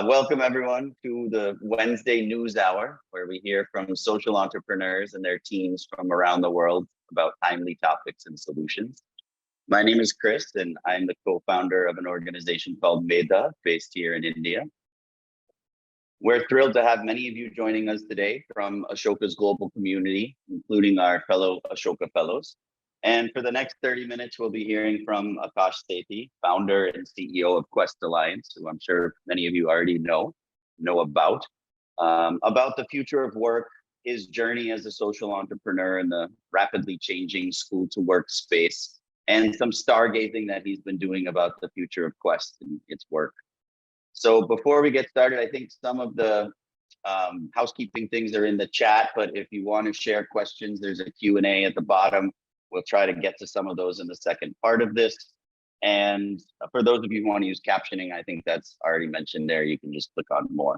Welcome everyone to the Wednesday News Hour, where we hear from social entrepreneurs and their teams from around the world about timely topics and solutions. My name is Chris, and I'm the co-founder of an organization called Medha, based here in India. We're thrilled to have many of you joining us today from Ashoka's global community, including our fellow Ashoka fellows. And for the next 30 minutes, we'll be hearing from Aakash Sethi, founder and CEO of Quest Alliance, who I'm sure many of you already know about the future of work, his journey as a social entrepreneur in the rapidly changing school to work space, and some stargazing that he's been doing about the future of Quest and its work. So before we get started, I think some of the housekeeping things are in the chat, but if you want to share questions, there's a Q&A at the bottom. We'll try to get to some of those in the second part of this. And for those of you who want to use captioning, I think that's already mentioned there. You can just click on more.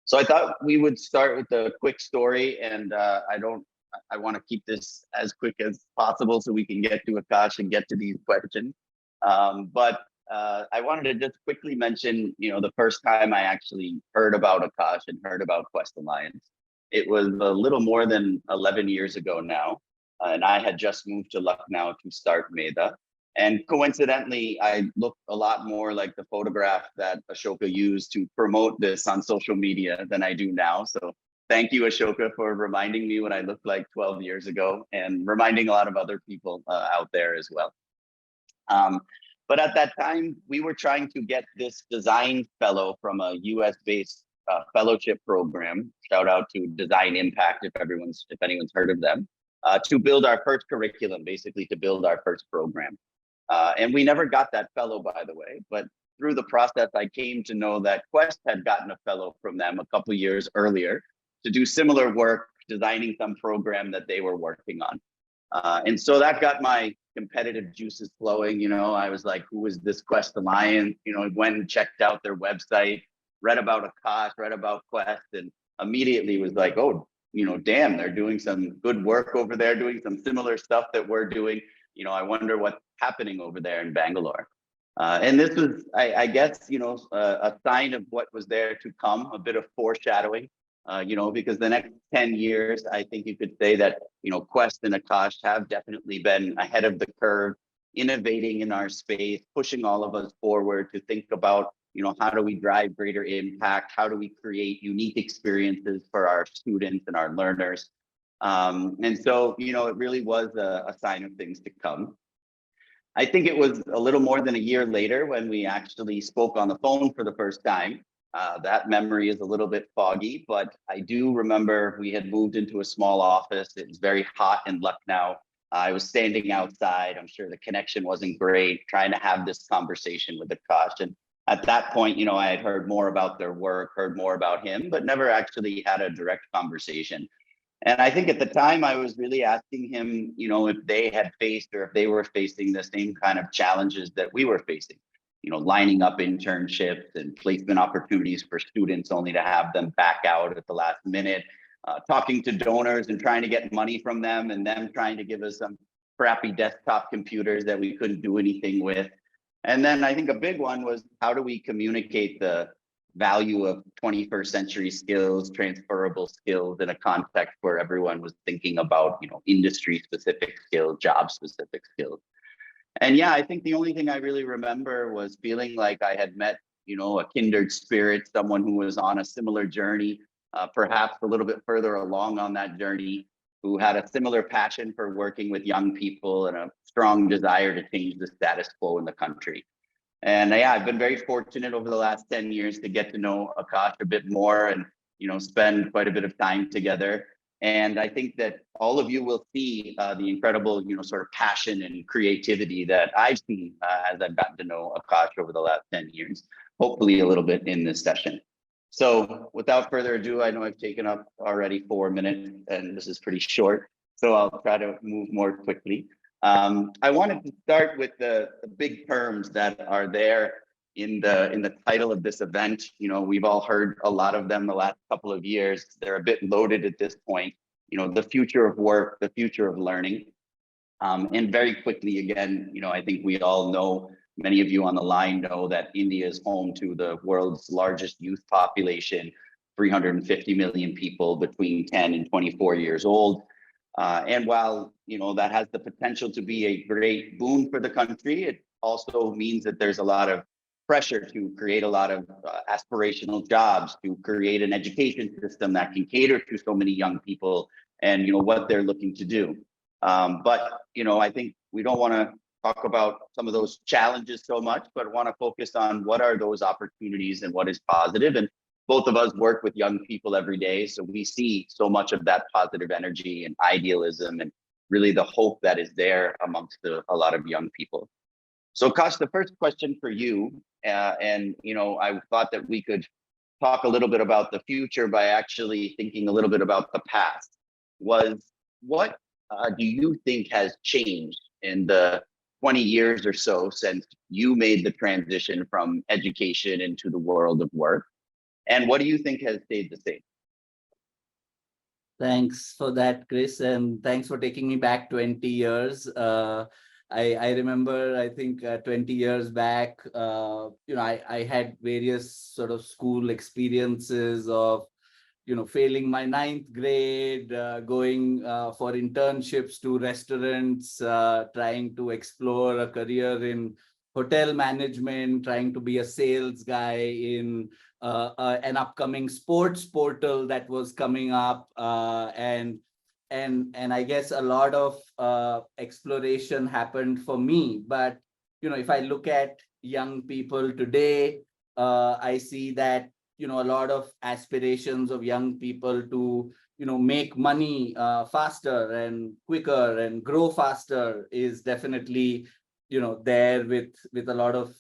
So I thought we would start with a quick story, and I want to keep this as quick as possible so we can get to Aakash and get to these questions. But I wanted to just quickly mention, the first time I actually heard about Aakash and heard about Quest Alliance. It was a little more than 11 years ago now. And I had just moved to Lucknow to start Medha. And coincidentally, I looked a lot more like the photograph that Ashoka used to promote this on social media than I do now. So thank you, Ashoka, for reminding me what I looked like 12 years ago and reminding a lot of other people out there as well. But at that time, we were trying to get this design fellow from a US-based fellowship program. Shout out to Design Impact if anyone's heard of them. To build our first curriculum, basically to build our first program. And we never got that fellow, by the way, but through the process, I came to know that Quest had gotten a fellow from them a couple of years earlier to do similar work, designing some program that they were working on. And so that got my competitive juices flowing. I was like, who is this Quest Alliance? Went and checked out their website, read about Aakash, read about Quest, and immediately was like, oh, damn, they're doing some good work over there, doing some similar stuff that we're doing. I wonder what's happening over there in Bangalore. And this was, I guess, a sign of what was there to come, a bit of foreshadowing, because the next 10 years, I think you could say that, Quest and Aakash have definitely been ahead of the curve, innovating in our space, pushing all of us forward to think about how do we drive greater impact? How do we create unique experiences for our students and our learners? And so, it really was a sign of things to come. I think it was a little more than a year later when we actually spoke on the phone for the first time. That memory is a little bit foggy, but I do remember we had moved into a small office. It was very hot in Lucknow. I was standing outside. I'm sure the connection wasn't great, trying to have this conversation with Aakash. And at that point, I had heard more about their work, heard more about him, but never actually had a direct conversation. And I think at the time I was really asking him, if they had faced or if they were facing the same kind of challenges that we were facing, lining up internships and placement opportunities for students only to have them back out at the last minute, talking to donors and trying to get money from them and them trying to give us some crappy desktop computers that we couldn't do anything with. And then I think a big one was, how do we communicate the value of 21st century skills, transferable skills in a context where everyone was thinking about, industry specific skills, job specific skills. And yeah, I think the only thing I really remember was feeling like I had met, a kindred spirit, someone who was on a similar journey, perhaps a little bit further along on that journey, who had a similar passion for working with young people and a strong desire to change the status quo in the country. And yeah, I've been very fortunate over the last 10 years to get to know Aakash a bit more and, spend quite a bit of time together. And I think that all of you will see the incredible, sort of passion and creativity that I've seen as I've gotten to know Aakash over the last 10 years, hopefully a little bit in this session. So without further ado, I know I've taken up already 4 minutes and this is pretty short, so I'll try to move more quickly. I wanted to start with the big terms that are there in the title of this event. We've all heard a lot of them the last couple of years. They're a bit loaded at this point. The future of work, the future of learning. And very quickly, again, I think we all know Many of you on the line know that India is home to the world's largest youth population, 350 million people between 10 and 24 years old. And while that has the potential to be a great boon for the country, it also means that there's a lot of pressure to create a lot of aspirational jobs, to create an education system that can cater to so many young people and what they're looking to do. But I think we don't want to talk about some of those challenges so much, but want to focus on what are those opportunities and what is positive. And both of us work with young people every day, so we see so much of that positive energy and idealism and really the hope that is there amongst a lot of young people. So Kash, the first question for you, and I thought that we could talk a little bit about the future by actually thinking a little bit about the past, was what do you think has changed in the 20 years or so since you made the transition from education into the world of work? And what do you think has stayed the same? Thanks for that, Chris, and thanks for taking me back 20 years. I remember, I think 20 years back, I had various sort of school experiences of, failing my ninth grade, going for internships to restaurants, trying to explore a career in hotel management, trying to be a sales guy in an upcoming sports portal that was coming up, and I guess a lot of exploration happened for me. But if I look at young people today, I see that a lot of aspirations of young people to make money faster and quicker and grow faster is definitely there with a lot of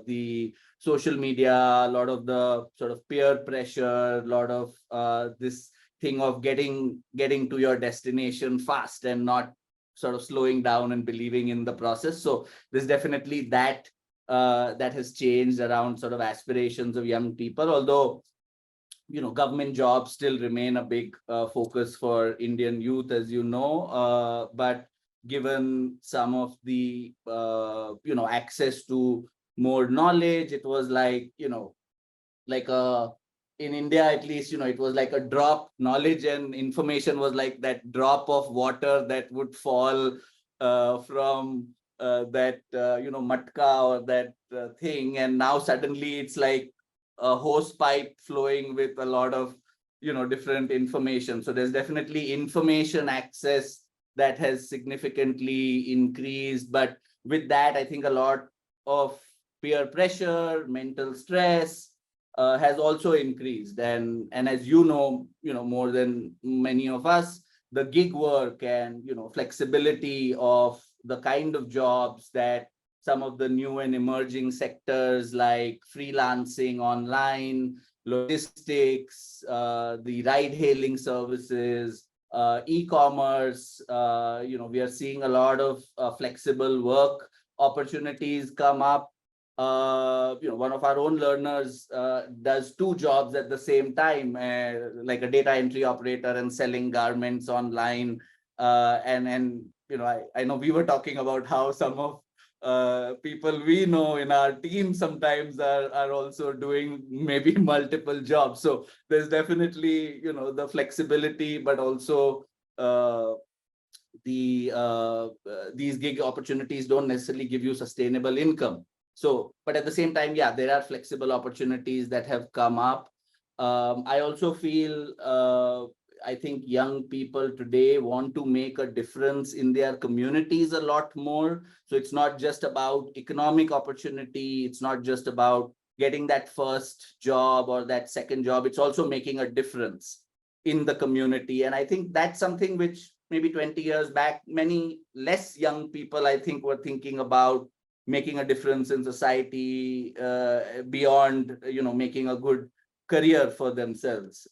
the social media, a lot of the sort of peer pressure, a lot of this thing of getting to your destination fast and not sort of slowing down and believing in the process. So there's definitely that has changed around sort of aspirations of young people, although government jobs still remain a big focus for Indian youth, as but given some of the access to more knowledge, it was like in India, at least, it was like a drop. Knowledge and information was like that drop of water that would fall from that matka or that thing, and now suddenly it's like a hose pipe flowing with a lot of different information. So there's definitely information access that has significantly increased, but with that, I think a lot of peer pressure, mental stress has also increased, and as more than many of us, the gig work and flexibility of the kind of jobs that some of the new and emerging sectors like freelancing online, logistics, the ride-hailing services, e-commerce, we are seeing a lot of flexible work opportunities come up. One of our own learners does two jobs at the same time, like a data entry operator and selling garments online. And I know we were talking about how some of people we know in our team sometimes are also doing maybe multiple jobs. So there's definitely the flexibility, but also these gig opportunities don't necessarily give you sustainable income. So, but at the same time, yeah, there are flexible opportunities that have come up. I also feel, I think young people today want to make a difference in their communities a lot more. So it's not just about economic opportunity. It's not just about getting that first job or that second job. It's also making a difference in the community. And I think that's something which maybe 20 years back, many less young people, I think, were thinking about making a difference in society beyond, making a good career for themselves.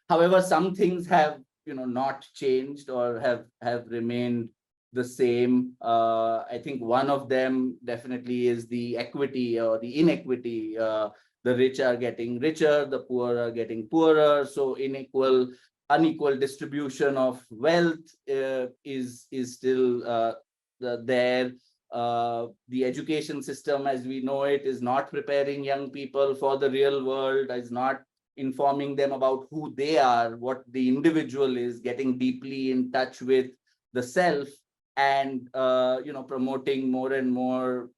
However, some things have, not changed or have remained the same. I think one of them definitely is the equity or the inequity. The rich are getting richer, the poor are getting poorer. So unequal distribution of wealth is still there. The education system as we know it is not preparing young people for the real world, is not informing them about who they are, what the individual is, getting deeply in touch with the self, and promoting more and more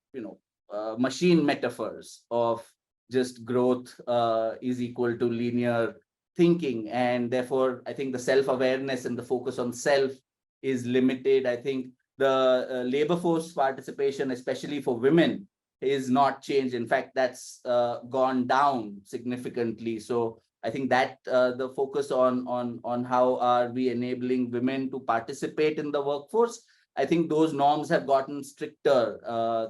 machine metaphors of just growth is equal to linear thinking. And therefore I think the self-awareness and the focus on self is limited. I think the labor force participation, especially for women, is not changed. In fact, that's gone down significantly. So I think that the focus on how are we enabling women to participate in the workforce, I think those norms have gotten stricter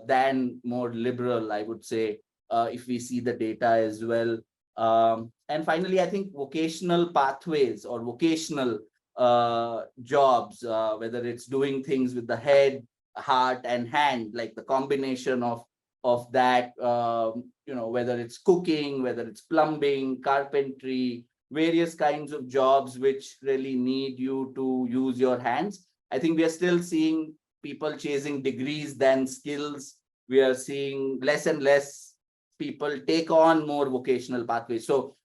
than more liberal, I would say, if we see the data as well. And finally, I think vocational pathways or vocational jobs, whether it's doing things with the head, heart, and hand, like the combination of that, whether it's cooking, whether it's plumbing, carpentry, various kinds of jobs which really need you to use your hands. I think we are still seeing people chasing degrees than skills. We are seeing less and less people take on more vocational pathways. So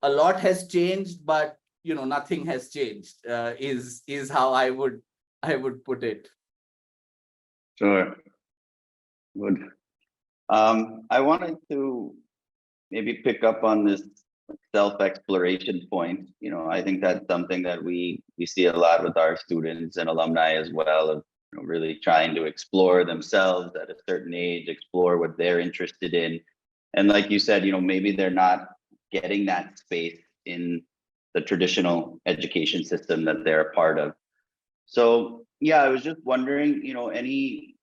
a lot has changed, but nothing has changed. Is how I would put it. Sure. Good. I wanted to maybe pick up on this self-exploration point. I think that's something that we see a lot with our students and alumni as well, of really trying to explore themselves at a certain age, explore what they're interested in. And like you said, maybe they're not getting that space in the traditional education system that they're a part of. So yeah, I was just wondering, any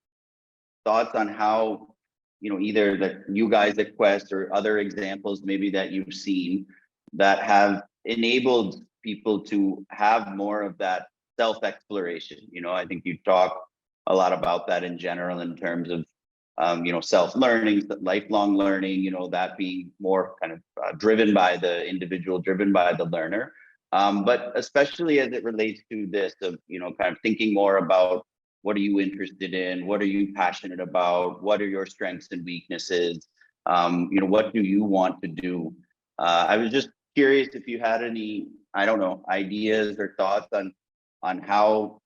thoughts on how, either that you guys at Quest or other examples maybe that you've seen that have enabled people to have more of that self-exploration. I think you talk a lot about that in general in terms of self-learning, lifelong learning, that being more kind of driven by the individual, driven by the learner. But especially as it relates to this of, kind of thinking more about what are you interested in, what are you passionate about, what are your strengths and weaknesses, what do you want to do? I was just curious if you had any, I don't know, ideas or thoughts on how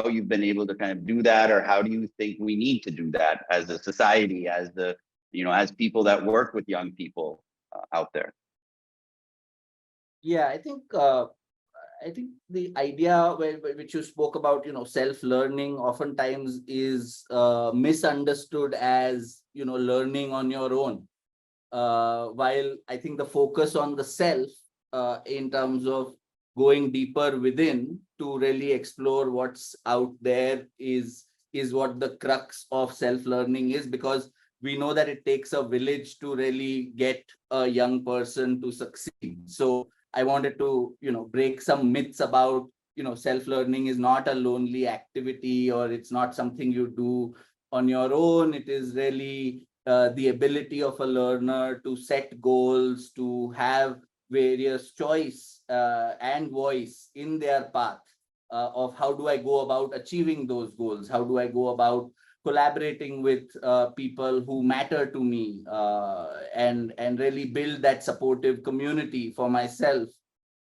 you've been able to kind of do that, or how do you think we need to do that as a society, as as people that work with young people out there? Yeah, I think the idea which you spoke about, self-learning, oftentimes is misunderstood as learning on your own. While I think the focus on the self, in terms of going deeper within to really explore what's out there, is what the crux of self-learning is, because we know that it takes a village to really get a young person to succeed. So I wanted to break some myths about self-learning is not a lonely activity, or it's not something you do on your own. It is really the ability of a learner to set goals, to have various choice and voice in their path of how do I go about achieving those goals, how do I go about collaborating with people who matter to me, and really build that supportive community for myself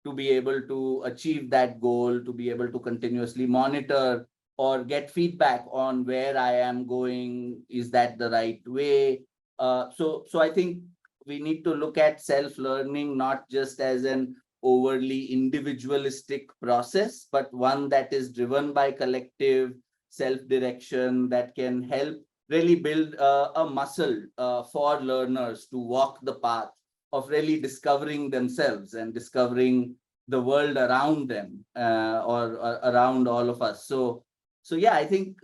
to be able to achieve that goal, to be able to continuously monitor or get feedback on where I am going. Is that the right way? So I think we need to look at self-learning not just as an overly individualistic process, but one that is driven by collective self-direction that can help really build a muscle for learners to walk the path of really discovering themselves and discovering the world around them, or around all of us. So yeah, I think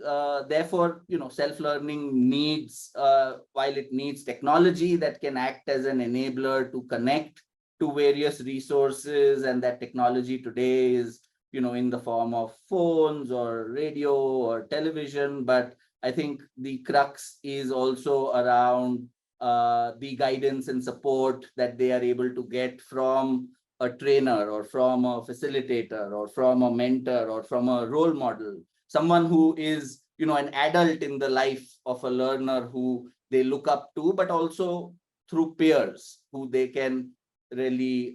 therefore, self-learning needs, while it needs technology that can act as an enabler to connect to various resources, and that technology today is, in the form of phones or radio or television. But I think the crux is also around the guidance and support that they are able to get from a trainer, or from a facilitator, or from a mentor, or from a role model, someone who is an adult in the life of a learner who they look up to, but also through peers who they can really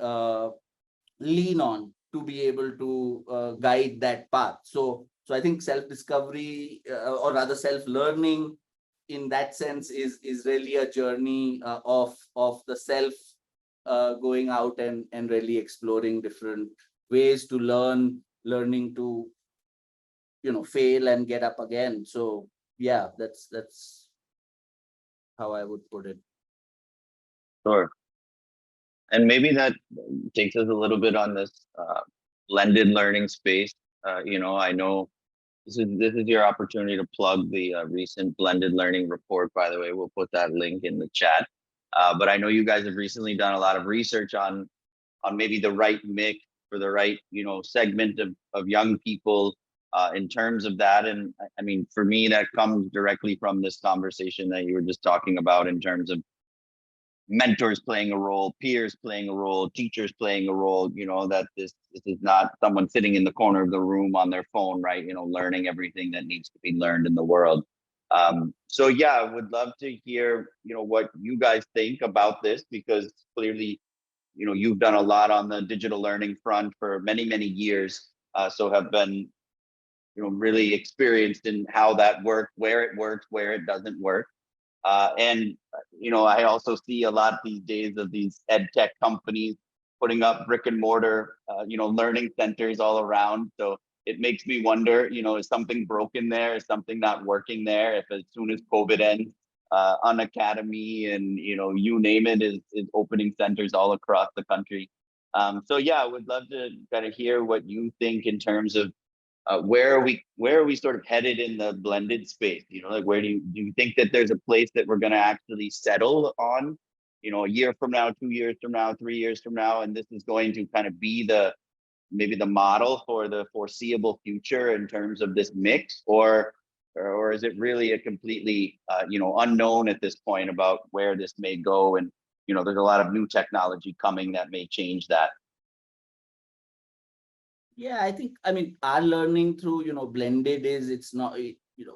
lean on to be able to guide that path. So I think self-discovery, or rather self-learning, in that sense, is really a journey of the self, going out and really exploring different ways to learning to fail and get up again. So yeah, that's how I would put it. Sure. And maybe that takes us a little bit on this blended learning space. I know this is your opportunity to plug the recent blended learning report. By the way, we'll put that link in the chat. But I know you guys have recently done a lot of research on maybe the right mix for the right segment of young people in terms of that. And I mean, for me, that comes directly from this conversation that you were just talking about in terms of mentors playing a role, peers playing a role, teachers playing a role, that this is not someone sitting in the corner of the room on their phone, right? Learning everything that needs to be learned in the world. So yeah, I would love to hear, what you guys think about this, because clearly, you've done a lot on the digital learning front for many, many years. So have been, really experienced in how that works, where it doesn't work. And I also see a lot these days of these ed tech companies putting up brick and mortar, learning centers all around. So it makes me wonder, is something broken there? Is something not working there? If as soon as COVID ends, An Academy and you name it is opening centers all across the country. So yeah, I would love to kind of hear what you think in terms of where are we sort of headed in the blended space? Like where do you think that there's a place that we're going to actually settle on, a year from now, 2 years from now, 3 years from now, and this is going to kind of be maybe the model for the foreseeable future in terms of this mix, or is it really a completely unknown at this point about where this may go? And there's a lot of new technology coming that may change that. Yeah, I mean, our learning through, blended it's not,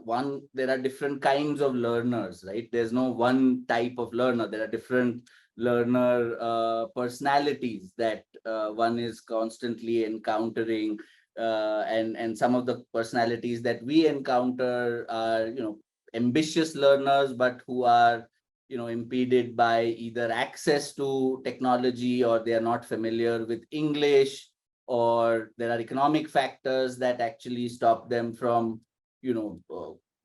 one, there are different kinds of learners, right? There's no one type of learner. There are different learner personalities that one is constantly encountering. And some of the personalities that we encounter are, ambitious learners, but who are, impeded by either access to technology, or they are not familiar with English, or there are economic factors that actually stop them from,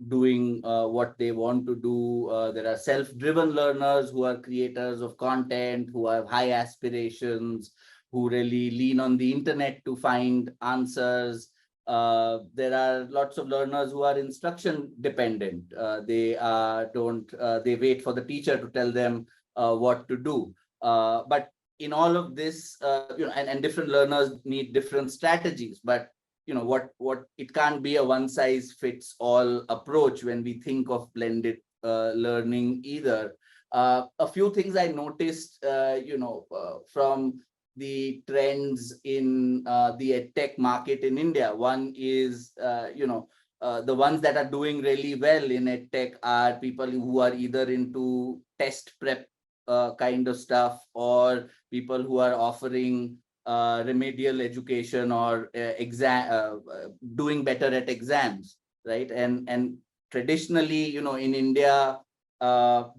doing what they want to do. There are self-driven learners who are creators of content, who have high aspirations, who really lean on the internet to find answers. There are lots of learners who are instruction dependent. They wait for the teacher to tell them what to do. But in all of this, and different learners need different strategies, but what it can't be a one size fits all approach when we think of blended learning either. A few things I noticed, from the trends in the edtech market in India. One is, the ones that are doing really well in edtech are people who are either into test prep kind of stuff, or people who are offering remedial education, or doing better at exams, right? And traditionally, in India,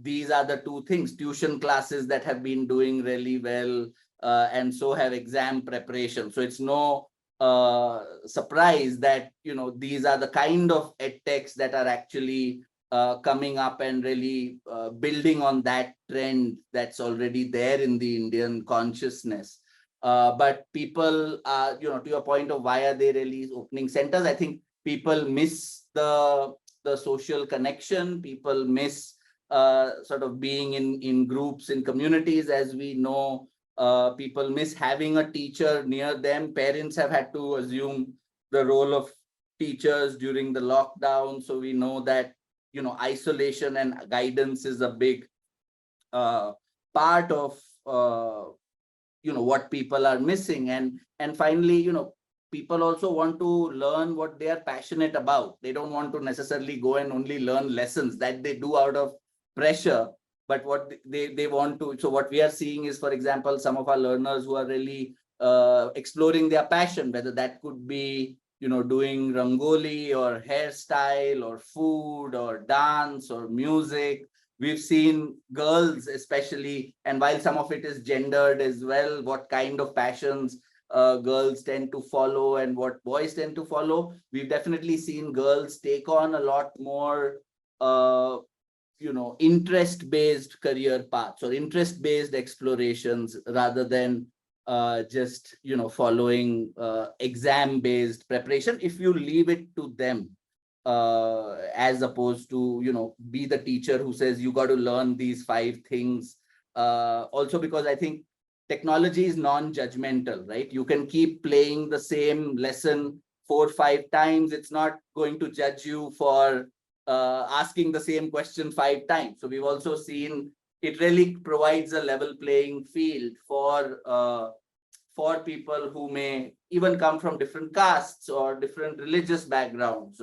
these are the two things: tuition classes that have been doing really well, and so have exam preparation. So it's no surprise that these are the kind of edtechs that are actually coming up and really building on that trend that's already there in the Indian consciousness. But people, to your point of why are they really opening centers, I think people miss the social connection. People miss sort of being in groups, in communities. As we know, people miss having a teacher near them. Parents have had to assume the role of teachers during the lockdown. So we know that isolation and guidance is a big part of what people are missing. And finally, people also want to learn what they are passionate about. They don't want to necessarily go and only learn lessons that they do out of pressure, but what they want to. So what we are seeing is, for example, some of our learners who are really exploring their passion, whether that could be, doing rangoli or hairstyle or food or dance or music. We've seen girls especially, and while some of it is gendered as well, what kind of passions girls tend to follow and what boys tend to follow. We've definitely seen girls take on a lot more interest-based career paths or interest-based explorations rather than just following exam-based preparation, if you leave it to them, as opposed to be the teacher who says you got to learn these 5 things. Also because I think technology is non-judgmental, right? You can keep playing the same lesson 4 or 5 times. It's not going to judge you for asking the same question 5 times. So we've also seen it really provides a level playing field for people who may even come from different castes or different religious backgrounds.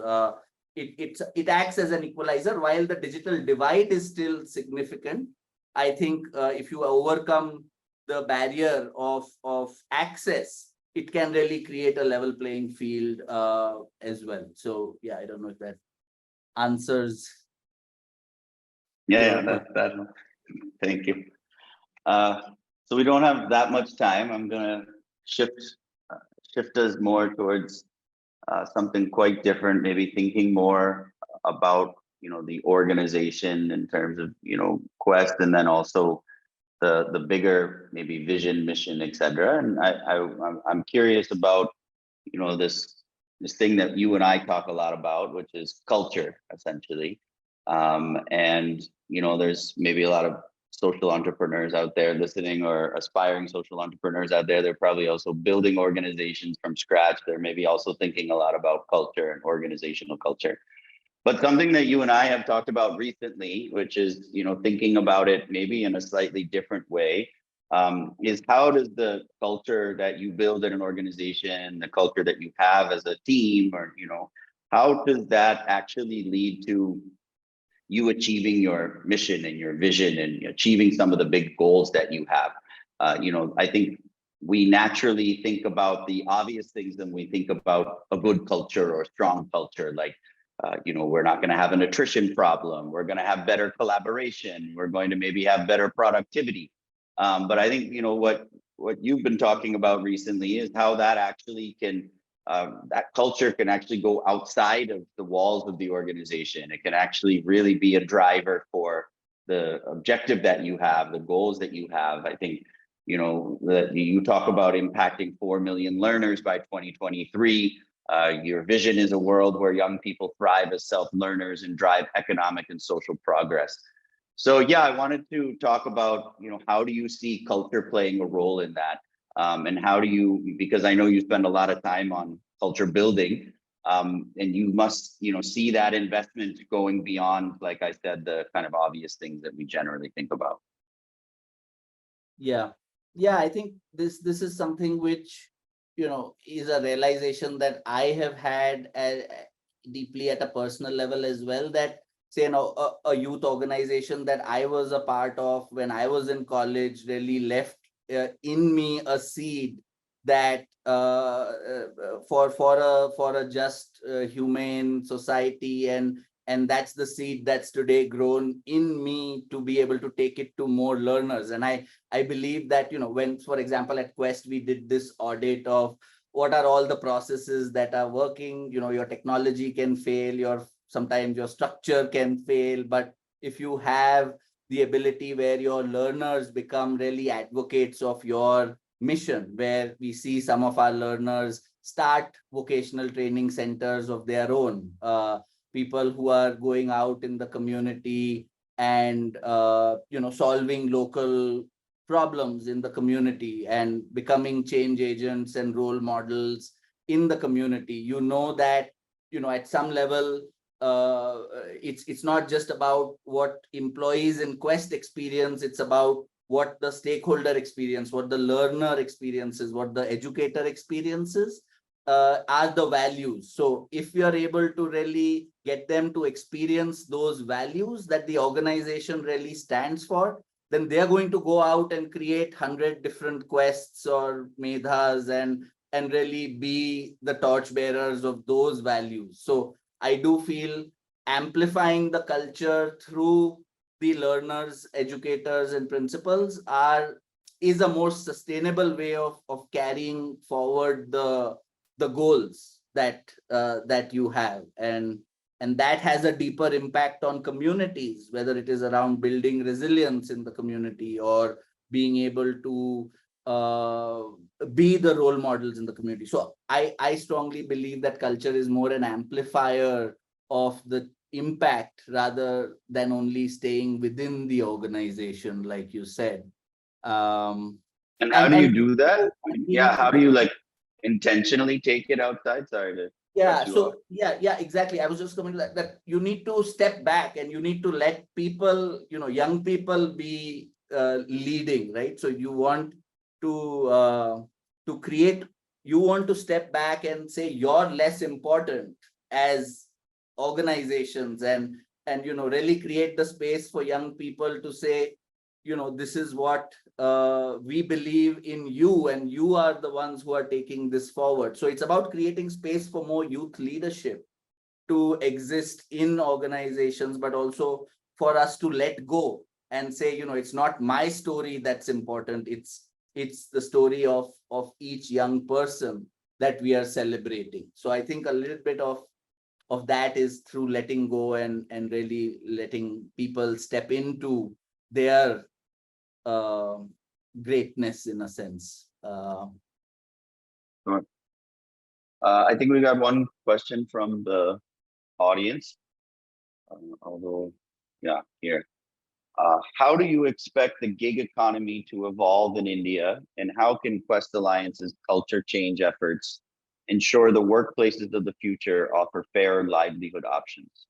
It acts as an equalizer. While the digital divide is still significant, I think if you overcome the barrier of access, it can really create a level playing field as well. So yeah, I don't know if that answers. Yeah, that. Thank you. So we don't have that much time. I'm gonna shift us more towards something quite different. Maybe thinking more about the organization in terms of Quest, and then also the bigger maybe vision, mission, etc. And I'm curious about this thing that you and I talk a lot about, which is culture, essentially. And there's maybe a lot of social entrepreneurs out there listening, or aspiring social entrepreneurs out there. They're probably also building organizations from scratch. They're maybe also thinking a lot about culture and organizational culture. But something that you and I have talked about recently, which is, thinking about it maybe in a slightly different way, is how does the culture that you build in an organization, the culture that you have as a team, or, how does that actually lead to you achieving your mission and your vision and achieving some of the big goals that you have? I think we naturally think about the obvious things when we think about a good culture or strong culture, like, we're not going to have an attrition problem. We're going to have better collaboration. We're going to maybe have better productivity. But I think, what you've been talking about recently is how that actually can, that culture can actually go outside of the walls of the organization. It can actually really be a driver for the objective that you have, the goals that you have. I think, that you talk about impacting 4 million learners by 2023. Your vision is a world where young people thrive as self-learners and drive economic and social progress. So yeah, I wanted to talk about, how do you see culture playing a role in that? And how do you, because I know you spend a lot of time on culture building, and you must, see that investment going beyond, like I said, the kind of obvious things that we generally think about. Yeah. I think this is something which is a realization that I have had deeply at a personal level as well. That say a youth organization that I was a part of when I was in college really left in me a seed that for a just humane society, and that's the seed that's today grown in me to be able to take it to more learners. And I believe that, when, for example, at Quest, we did this audit of what are all the processes that are working. Your technology can fail, sometimes your structure can fail, but if you have the ability where your learners become really advocates of your mission, where we see some of our learners start vocational training centers of their own, people who are going out in the community and solving local problems in the community and becoming change agents and role models in the community. That at some level it's not just about what employees in Quest experience, it's about what the stakeholder experience, what the learner experiences, what the educator experiences. are the values. So if we are able to really get them to experience those values that the organization really stands for, then they are going to go out and create 100 different quests or medhas and really be the torchbearers of those values. So I do feel amplifying the culture through the learners, educators, and principals is a more sustainable way of carrying forward the goals that you have, and that has a deeper impact on communities, whether it is around building resilience in the community or being able to uh, be the role models in the community. So I strongly believe that culture is more an amplifier of the impact rather than only staying within the organization, like you said. um And how and do you and do that? Yeah, in how do you like intentionally take it outside? Sorry to cut Yeah, you off. so yeah, exactly. I was just coming to that you need to step back and you need to let people, young people be leading, right? So you want to create, you want to step back and say you're less important as organizations, and really create the space for young people to say, this is what we believe in you, and you are the ones who are taking this forward. So it's about creating space for more youth leadership to exist in organizations, but also for us to let go and say, it's not my story that's important. It's the story of each young person that we are celebrating. So I think a little bit of that is through letting go and really letting people step into their uh, greatness in a sense. Sure. I think we got one question from the audience, although, yeah, here. How do you expect the gig economy to evolve in India, and how can Quest Alliance's culture change efforts ensure the workplaces of the future offer fair livelihood options?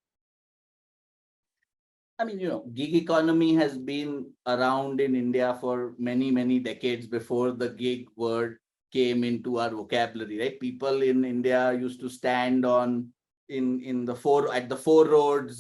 I mean, gig economy has been around in India for many, many decades before the gig word came into our vocabulary, right? People in India used to stand in the four roads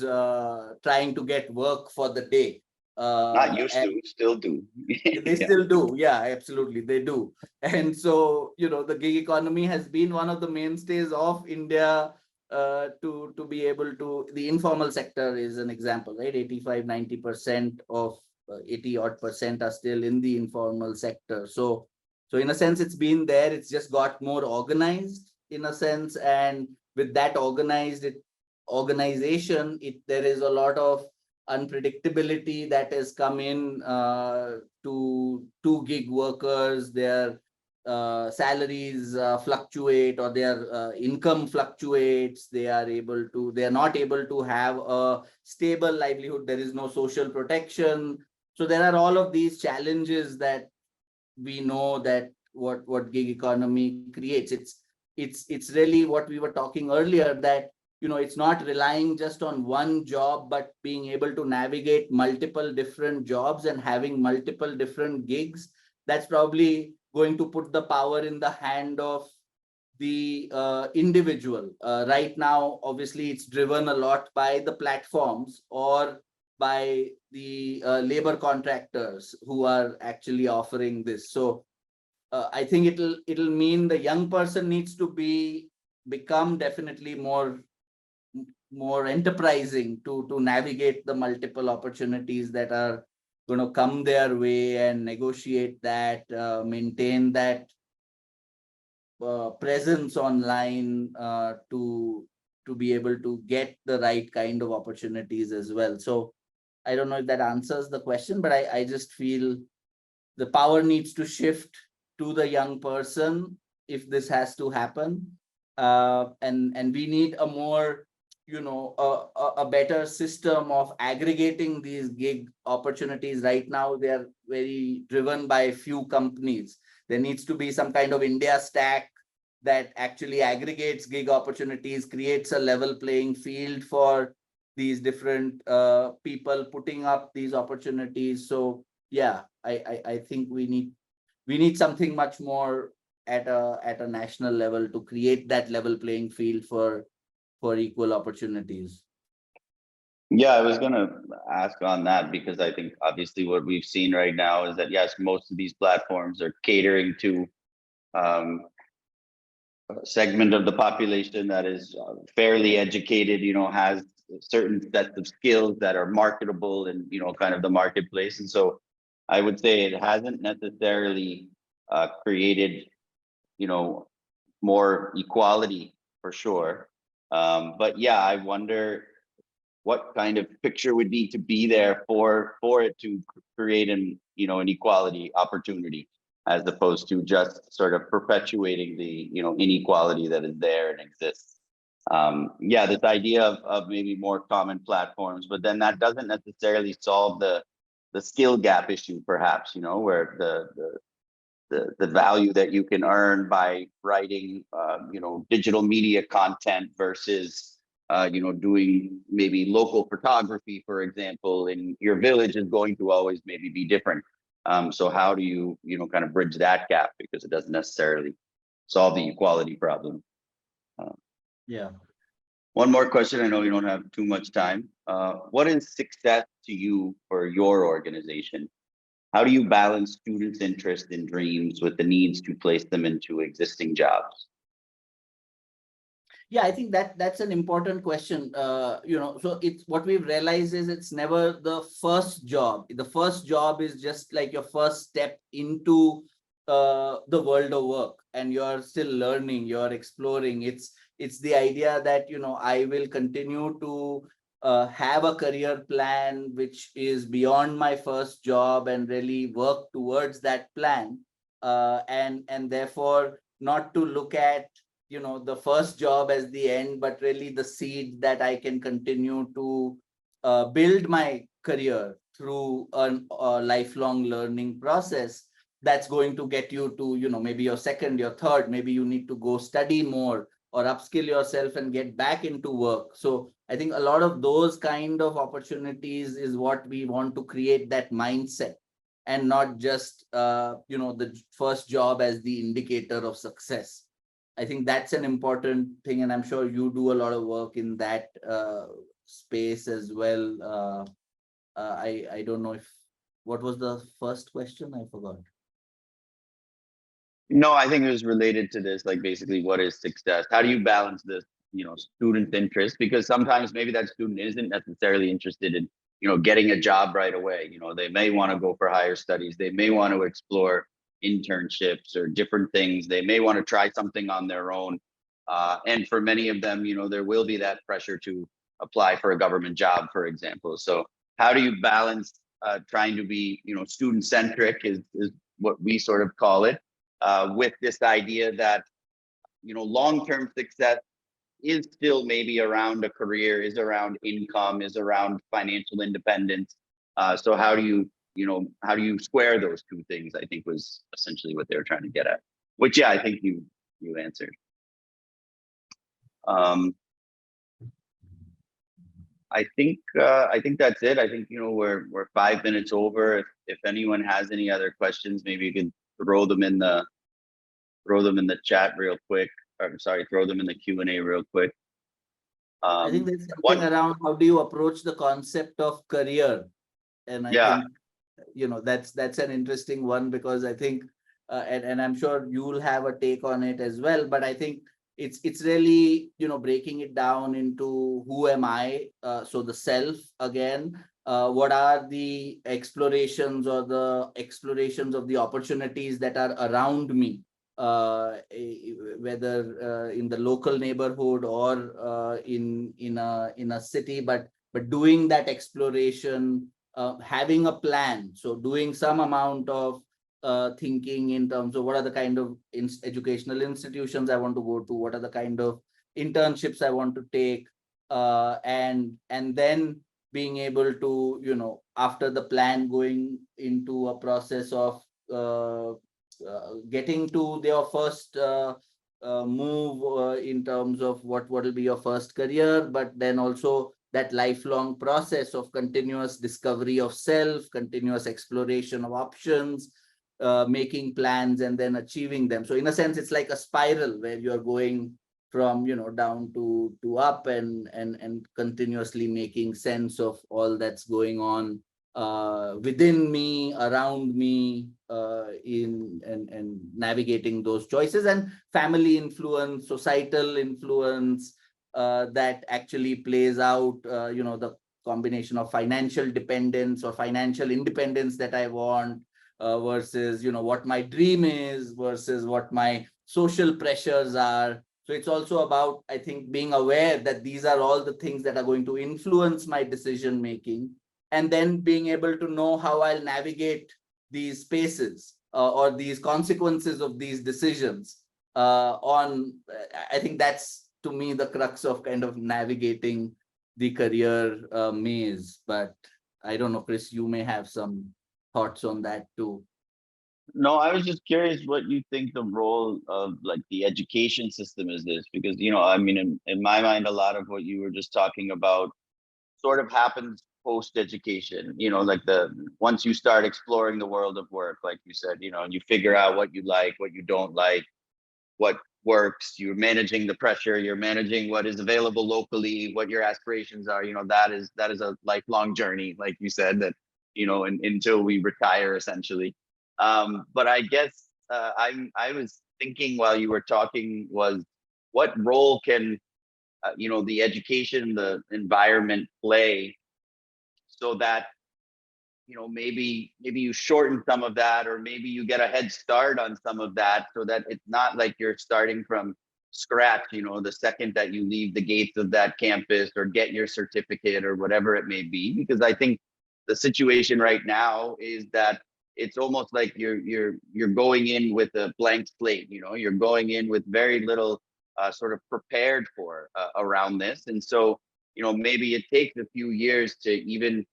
trying to get work for the day. Not used And to, still do. they Yeah. still do. Yeah, absolutely. They do. And so, the gig economy has been one of the mainstays of India to be able to, the informal sector is an example, right? 85-90% of 80 odd percent are still in the informal sector. So in a sense, it's been there. It's just got more organized in a sense. And with that organization, there is a lot of unpredictability that has come in to gig workers. Their salaries fluctuate, or their income fluctuates. They are not able to have a stable livelihood. There is no social protection. So there are all of these challenges that we know that what gig economy creates. It's really what we were talking earlier, that it's not relying just on one job, but being able to navigate multiple different jobs and having multiple different gigs. That's probably going to put the power in the hand of the individual. Right now, obviously, it's driven a lot by the platforms or by the labor contractors who are actually offering this. So I think it'll mean the young person needs to become definitely more enterprising to navigate the multiple opportunities that are going to come their way, and negotiate that, maintain that presence online, to be able to get the right kind of opportunities as well. So I don't know if that answers the question, but I just feel the power needs to shift to the young person if this has to happen. And we need a more, a better system of aggregating these gig opportunities. Right now, they are very driven by few companies. There needs to be some kind of India stack that actually aggregates gig opportunities, creates a level playing field for these different people putting up these opportunities. So yeah, I think we need something much more at a national level to create that level playing field for equal opportunities? Yeah, I was going to ask on that because I think obviously what we've seen right now is that, yes, most of these platforms are catering to um, a segment of the population that is fairly educated, has certain sets of skills that are marketable and, kind of the marketplace. And so I would say it hasn't necessarily created, you know, more equality for sure. But yeah, I wonder what kind of picture would need to be there for it to create an equality opportunity, as opposed to just sort of perpetuating the inequality that is there and exists. Yeah, this idea of maybe more common platforms, but then that doesn't necessarily solve the skill gap issue, perhaps, where the value that you can earn by writing digital media content versus doing maybe local photography, for example, in your village is going to always maybe be different. So how do you kind of bridge that gap, because it doesn't necessarily solve the equality problem. uh, Yeah. One more question, I know you don't have too much time. What is success to you for your organization? How do you balance students' interest in dreams with the needs to place them into existing jobs? Yeah, I think that's an important question. So it's what we've realized is it's never the first job. The first job is just like your first step into the world of work, and you're still learning, you're exploring. It's the idea that I will continue to have a career plan which is beyond my first job and really work towards that plan, and therefore not to look at the first job as the end, but really the seed that I can continue to build my career through a lifelong learning process that's going to get you to maybe your second, your third, maybe you need to go study more or upskill yourself and get back into work. So I think a lot of those kind of opportunities is what we want to create, that mindset, and not just the first job as the indicator of success. I think that's an important thing, and I'm sure you do a lot of work in that space as well. I don't know if what was the first question? I forgot. No, I think it was related to this, like basically what is success? How do you balance this, student interest? Because sometimes maybe that student isn't necessarily interested in, getting a job right away. They may want to go for higher studies. They may want to explore internships or different things. They may want to try something on their own. And for many of them, there will be that pressure to apply for a government job, for example. So how do you balance trying to be, student centric is what we sort of call it, with this idea that long-term success is still maybe around a career, is around income, is around financial independence. So how do you square those two things, I think was essentially what they were trying to get at, which, yeah, I think you answered. I think that's it. I think we're 5 minutes over. If anyone has any other questions, maybe you can throw them in the chat real quick. I'm sorry, throw them in the Q&A real quick. I think there's something What? around how do you approach the concept of career, and I Yeah, think that's an interesting one, because I think and I'm sure you'll have a take on it as well, but I think it's really breaking it down into who am I, so the self again, what are the explorations or the explorations of the opportunities that are around me, whether in the local neighborhood or in a city, but doing that exploration, having a plan. So doing some amount of thinking in terms of what are the kind of educational institutions I want to go to, what are the kind of internships I want to take, and then being able to, after the plan, going into a process of getting to their first move in terms of what will be your first career, but then also that lifelong process of continuous discovery of self, continuous exploration of options, making plans and then achieving them. So in a sense, it's like a spiral where you're going from, down to up and continuously making sense of all that's going on within me, around me, in and navigating those choices, and family influence, societal influence that actually plays out, the combination of financial dependence or financial independence that I want, versus, what my dream is, versus what my social pressures are. So it's also about, I think, being aware that these are all the things that are going to influence my decision making, and then being able to know how I'll navigate these spaces or these consequences of these decisions I think that's, to me, the crux of kind of navigating the career maze. But I don't know, Chris, you may have some thoughts on that too. No, I was just curious what you think the role of like the education system is this, because I mean, in my mind, a lot of what you were just talking about sort of happens post education. Like once you start exploring the world of work, like you said, and you figure out what you like, what you don't like, what works, you're managing the pressure, you're managing what is available locally, what your aspirations are. That is a lifelong journey, like you said, that until we retire, essentially. But I guess I was thinking while you were talking, was what role can the education, the environment play, so that maybe you shorten some of that, or maybe you get a head start on some of that, so that it's not like you're starting from scratch, the second that you leave the gates of that campus or get your certificate or whatever it may be. Because I think the situation right now is that it's almost like you're going in with a blank slate. You're going in with very little sort of prepared for around this. And so maybe it takes a few years to even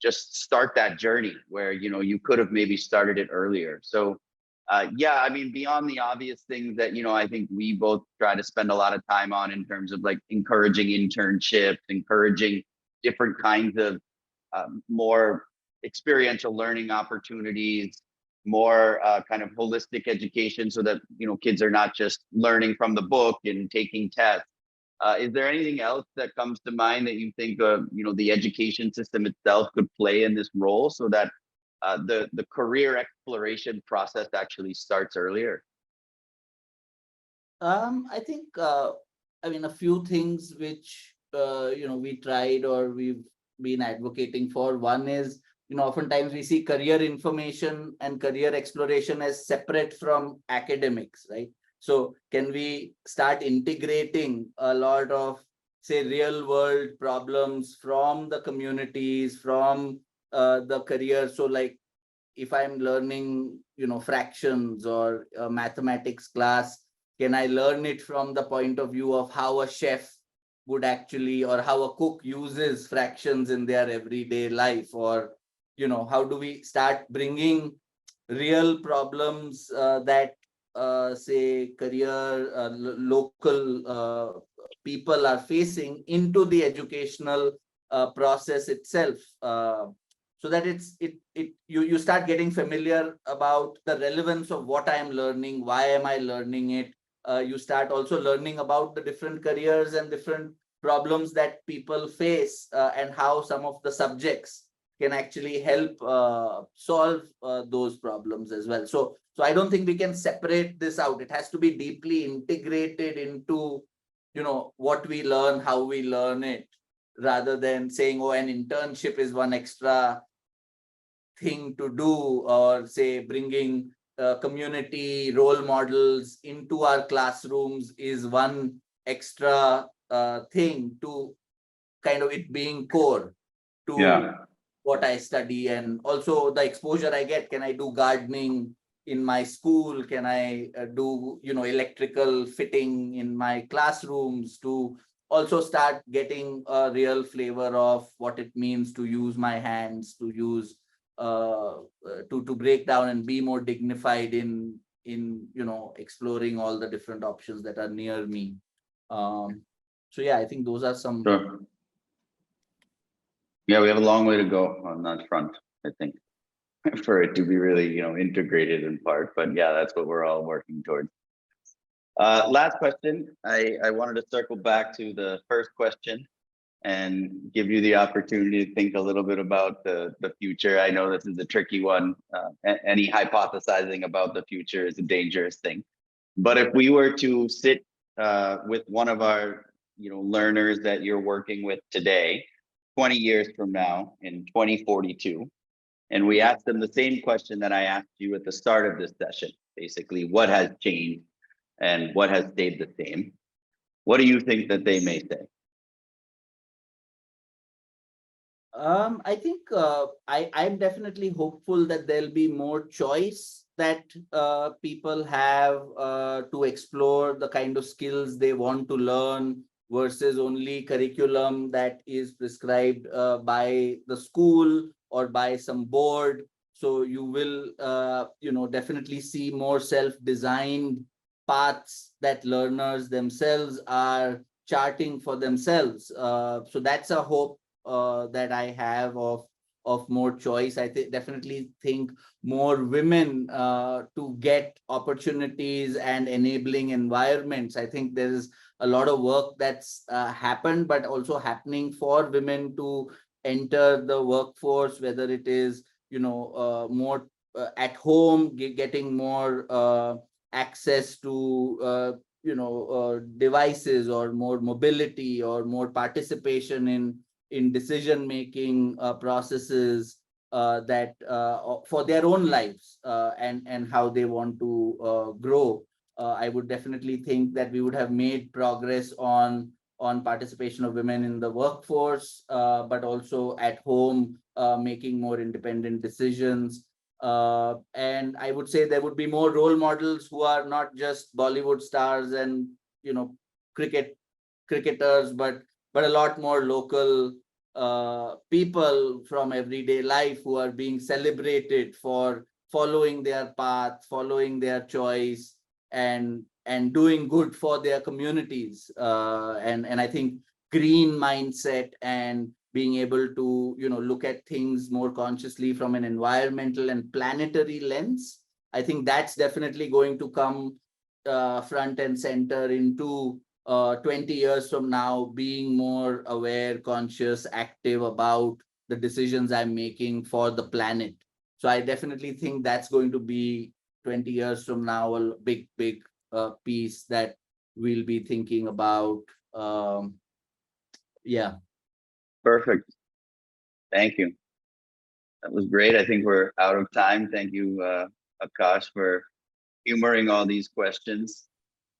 just start that journey where you could have maybe started it earlier. So yeah, I mean, beyond the obvious things that I think we both try to spend a lot of time on, in terms of like encouraging internships, encouraging different kinds of more experiential learning opportunities, more kind of holistic education, so that kids are not just learning from the book and taking tests. Is there anything else that comes to mind that you think the education system itself could play in this role, so that the career exploration process actually starts earlier? I think I mean, a few things which we tried or we've been advocating for. One is, oftentimes we see career information and career exploration as separate from academics, right? So can we start integrating a lot of, say, real world problems from the communities, from the career? So like, if I'm learning, fractions or a mathematics class, can I learn it from the point of view of how a chef would actually, or how a cook uses fractions in their everyday life? Or, how do we start bringing real problems that, say, career local people are facing into the educational process itself? So that you start getting familiar about the relevance of what I am learning, why am I learning it. You start also learning about the different careers and different problems that people face, and how some of the subjects can actually help solve those problems as well. So I don't think we can separate this out. It has to be deeply integrated into what we learn, how we learn it, rather than saying, oh, an internship is one extra thing to do, or say bringing community role models into our classrooms is one extra thing to kind of it being core to Yeah. what I study. And also the exposure I get. Can I do gardening in my school? Can I do electrical fitting in my classrooms, to also start getting a real flavor of what it means to use my hands, to use to break down and be more dignified in exploring all the different options that are near me. So yeah, I think those are some. Sure. Yeah, we have a long way to go on that front, I think. for it to be really, integrated in part. But yeah, that's what we're all working towards. Last question. I wanted to circle back to the first question and give you the opportunity to think a little bit about the future. I know this is a tricky one. Any hypothesizing about the future is a dangerous thing. But if we were to sit with one of our learners that you're working with today, 20 years from now in 2042, and we asked them the same question that I asked you at the start of this session, basically, what has changed and what has stayed the same? What do you think that they may say? I think I'm definitely hopeful that there'll be more choice that people have to explore the kind of skills they want to learn versus only curriculum that is prescribed by the school or by some board. So you will, definitely see more self-designed paths that learners themselves are charting for themselves. So that's a hope that I have of more choice. I definitely think more women to get opportunities and enabling environments. I think there is a lot of work that's happened, but also happening for women to enter the workforce, whether it is more at home, getting more access to devices, or more mobility, or more participation in decision making processes that for their own lives, and how they want to grow. I would definitely think that we would have made progress on participation of women in the workforce, but also at home, making more independent decisions. And I would say there would be more role models who are not just Bollywood stars and cricketers, but a lot more local people from everyday life who are being celebrated for following their path, following their choice, and doing good for their communities. And I think green mindset and being able to look at things more consciously from an environmental and planetary lens, I think that's definitely going to come front and center into 20 years from now, being more aware, conscious, active about the decisions I'm making for the planet. So I definitely think that's going to be 20 years from now a big piece that we'll be thinking about. Yeah. Perfect. Thank you. That was great. I think we're out of time. Thank you, Aakash, for humoring all these questions.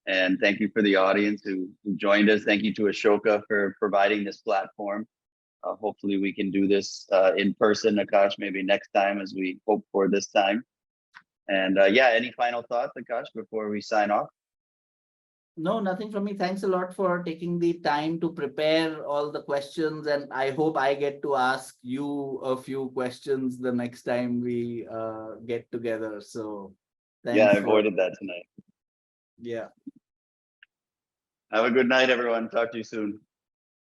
And thank you for the audience who joined us. Thank you to Ashoka for providing this platform. Hopefully we can do this in person, Aakash, maybe next time, as we hope for this time. And yeah, any final thoughts, Aakash, before we sign off? No, nothing from me. Thanks a lot for taking the time to prepare all the questions. And I hope I get to ask you a few questions the next time we get together. So thanks. Yeah, I avoided that tonight. Yeah. Have a good night, everyone. Talk to you soon.